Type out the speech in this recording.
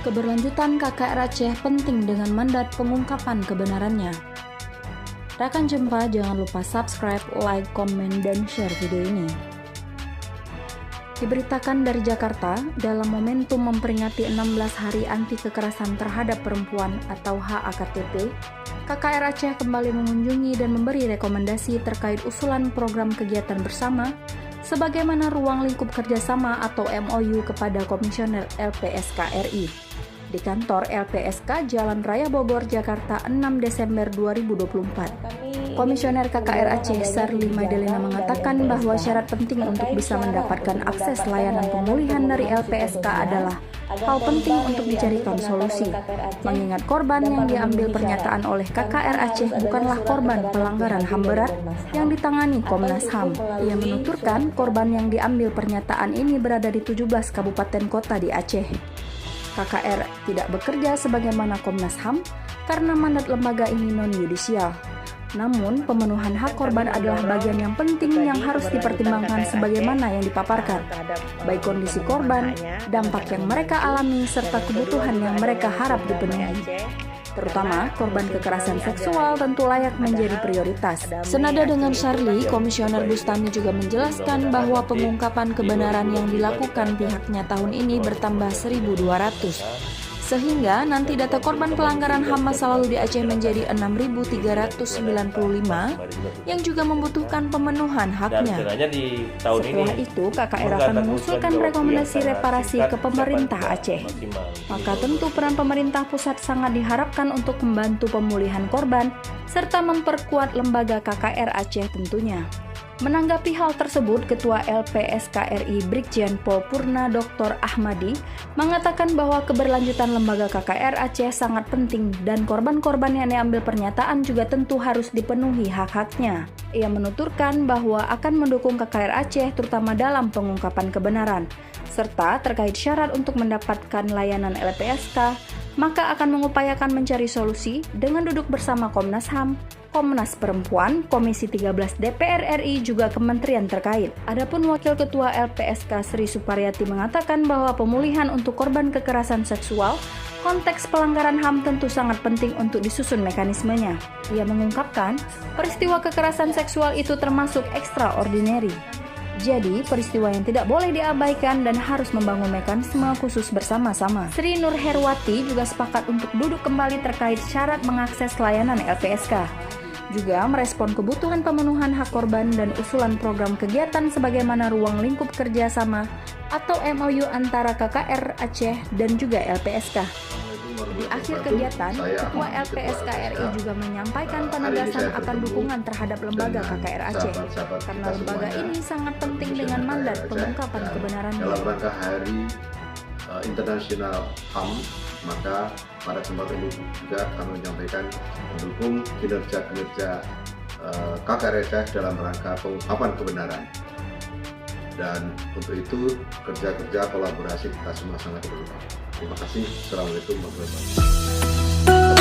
Keberlanjutan KKR Aceh penting dengan mandat pengungkapan kebenarannya. Rekan Jempa, jangan lupa subscribe, like, komen, dan share video ini. Diberitakan dari Jakarta, dalam momentum memperingati 16 hari anti kekerasan terhadap perempuan atau HAKTP, KKR Aceh kembali mengunjungi dan memberi rekomendasi terkait usulan program kegiatan bersama sebagaimana ruang lingkup kerjasama atau MOU kepada Komisioner LPSK RI di kantor LPSK Jalan Raya Bogor, Jakarta 6 Desember 2024. Komisioner KKR Aceh Sarli Maidelena mengatakan bahwa syarat penting untuk bisa mendapatkan akses layanan pemulihan dari LPSK adalah hal penting untuk dicarikan solusi, mengingat korban yang diambil pernyataan oleh KKR Aceh bukanlah korban pelanggaran HAM berat yang ditangani Komnas HAM. Ia menuturkan korban yang diambil pernyataan ini berada di 17 kabupaten kota di Aceh. KKR tidak bekerja sebagaimana Komnas HAM karena mandat lembaga ini non-yudisial. Namun, pemenuhan hak korban adalah bagian yang penting yang harus dipertimbangkan sebagaimana yang dipaparkan, baik kondisi korban, dampak yang mereka alami, serta kebutuhan yang mereka harap dipenuhi. Terutama, korban kekerasan seksual tentu layak menjadi prioritas. Senada dengan Sarli, Komisioner Bustami juga menjelaskan bahwa pengungkapan kebenaran yang dilakukan pihaknya tahun ini bertambah 1.200. Sehingga nanti data korban pelanggaran HAM masa lalu di Aceh menjadi 6.395 yang juga membutuhkan pemenuhan haknya. Setelah itu, KKR akan mengusulkan rekomendasi reparasi ke pemerintah Aceh. Maka tentu peran pemerintah pusat sangat diharapkan untuk membantu pemulihan korban serta memperkuat lembaga KKR Aceh tentunya. Menanggapi hal tersebut, Ketua LPSK RI Brigjen Pol Purna Dr. Ahmadi mengatakan bahwa keberlanjutan lembaga KKR Aceh sangat penting dan korban-korban yang diambil pernyataan juga tentu harus dipenuhi hak-haknya. Ia menuturkan bahwa akan mendukung KKR Aceh terutama dalam pengungkapan kebenaran, serta terkait syarat untuk mendapatkan layanan LPSK, maka akan mengupayakan mencari solusi dengan duduk bersama Komnas HAM, Komnas Perempuan, Komisi 13 DPR RI, juga kementerian terkait. Adapun Wakil Ketua LPSK Sri Suparyati mengatakan bahwa pemulihan untuk korban kekerasan seksual konteks pelanggaran HAM tentu sangat penting untuk disusun mekanismenya. Ia mengungkapkan, peristiwa kekerasan seksual itu termasuk extraordinary. Jadi, peristiwa yang tidak boleh diabaikan dan harus membangun mekanisme khusus bersama-sama. Sri Nur Herwati juga sepakat untuk duduk kembali terkait syarat mengakses layanan LPSK. Juga merespon kebutuhan pemenuhan hak korban dan usulan program kegiatan sebagaimana ruang lingkup kerjasama atau MOU antara KKR Aceh dan juga LPSK. Di akhir kegiatan, Ketua LPSK RI juga menyampaikan penegasan akan dukungan terhadap lembaga KKR Aceh karena lembaga ini sangat penting dengan mandat pengungkapan kebenaran. Dalam rangka Hari Internasional HAM, maka pada kesempatan ini juga kami menyampaikan mendukung kinerja KKR Aceh dalam rangka pengungkapan kebenaran. Dan untuk itu kerja kolaborasi kita semua sangat diperlukan. Terima kasih. Assalamualaikum warahmatullahi wabarakatuh.